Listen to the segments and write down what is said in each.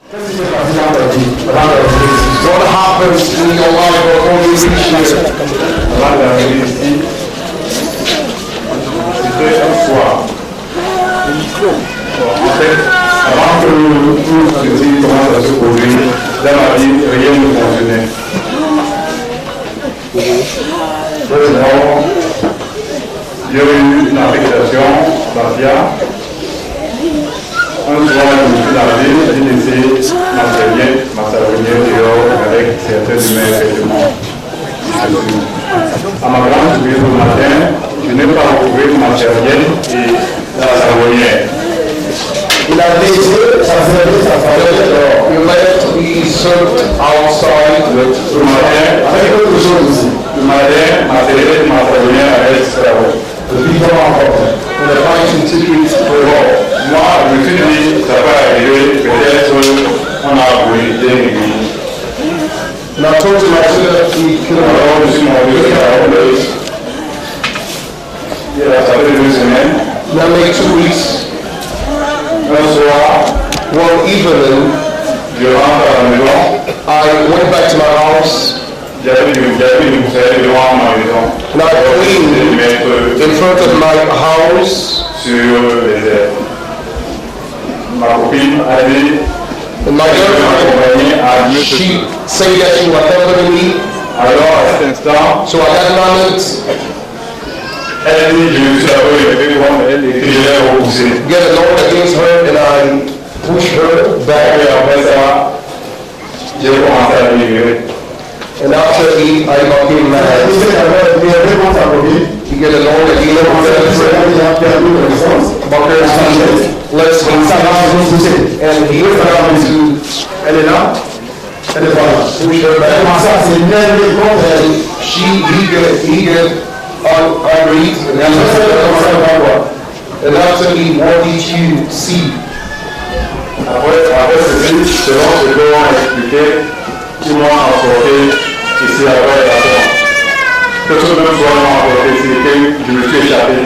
What happens in your life or what you reach here? C'était un soir. En fait, avant que tout ceci commence à se produire, dans ma vie, rien ne fonctionnait. J'ai eu une affectation faciale. Un soir, je me suis lavé, j'ai laissé ma serviette dehors avec certains de mes vêtements. À ma grande surprise au matin, je n'ai pas retrouvé ma serviette et la savonnière. Il a laissé sa serviette, sa savonnière dehors. You left the soap outside with the matin. Avec autre chose aussi. Le matin, ma serviette et ma savonnière avaient disparu. The people are important. And the fighting tickets for all. Moi, je me suis dit, ça va arriver, peut-être on a brûlé l'église. Now, I told you I should have killed Alors, je suis monté à la police. Il a fait 2 semaines. Now, maybe 2 weeks. Un soir, One evening, je rentre à la maison. I went back to my house. J'avais du bouteille devant ma maison. And I cleaned in front of my house. Sur les airs. Ma copine a dit, And my girlfriend, she said that she was helping me. alors à cet instant, So at that moment, elle dit, je me suis avoué, elle et que je l'ai repoussé. get along against her and I pushed her back. Et après ça, j'ai commencé à vivre. And after I became mad. You get along against her. Let's and he found to push her back. And he get unread. And after he wanted to see. Après ceci, selon ce que l'on a expliqué, qui m'ont apporté ici à la maison. Que tout le monde soit apporté ici, que je me suis échappé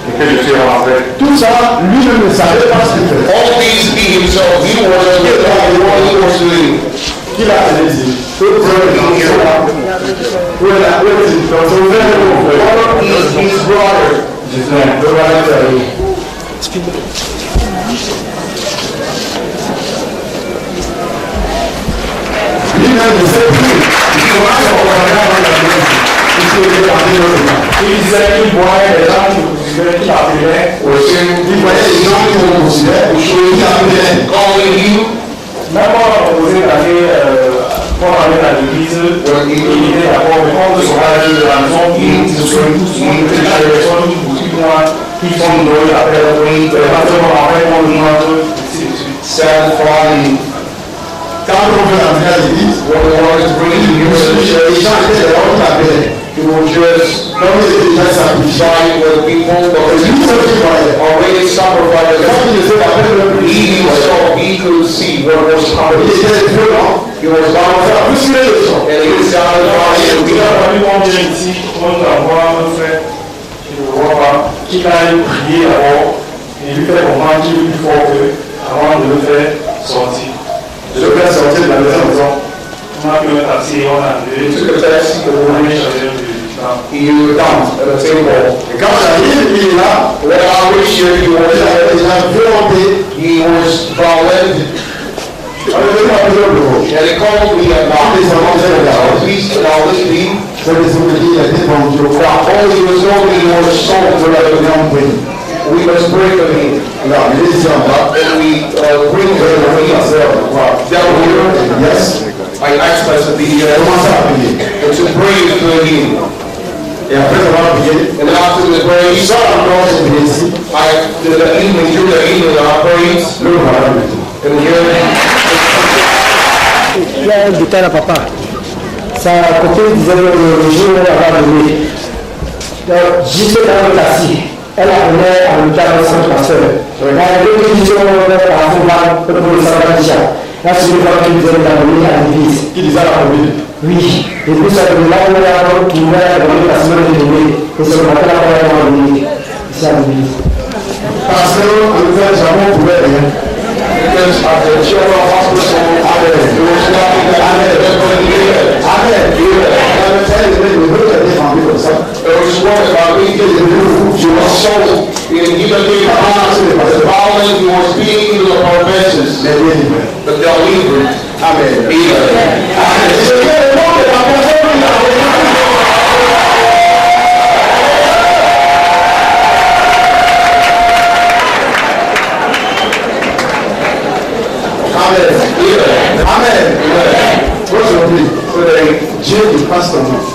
et que je suis rentré. Tout ça, lui-même ne savait pas ce qu'il faisait. All these he himself, he was doing. Qu'il a dit. His brother. Il disait qu'il voyait les gens qui appelaient, Il voyait les gens qui le considéraient, qui appelaient, calling you. même quand on a proposé d'aller pour aller à l'église, il était d'accord, mais quand on se voit de la maison, il se souvient tous les personnes qui font une drogue, après, après, on demande, Sad, flying. Quand on veut entrer à l'église, when we wanted to bring you here, les gens étaient là, on l'appelait. It was just sacrifice with people, but already sacrificed. He could see what was happening. He was down and he was down qu'il aille prier d'abord et lui faire comprendre qu'il est plus fort qu'eux avant de le faire sortir. Je le faire sortir de la maison. On a pris un taxi et on a arrivé. took a taxi to the he was down at the table. Quand j'arrive, il est là. When I reached here, he was violent. And he called me about this. Please, now listen. All he was told me was sold for that young thing. We must pray for him. And we bring her down here. Yes. I asked us to be here and to pray for him. And after the praise, during the evening, I prayed. And here, il y a un détail à papa. Sa copine disait le jour où elle va donner. J'étais dans le taxi. Elle appelait à l'hôpital de Saint-Pasteur. Elle a deux questions pour la femme pour le savoir déjà. Là, c'est une fois qu'il disait d'abonner à l'église. Qui disait à la commune? Oui. Et puis ça veut là où elle a qui va abonner la semaine de donner. Et c'est pour laquelle elle va abonner ici à l'église. Parce que le fait jamais pouvait rien. Because at the children's hospital, livre. Amen. Amen. Je viens le nom de la personne qui a Amen. Amen. Aujourd'hui, Dieu te passe ton nom.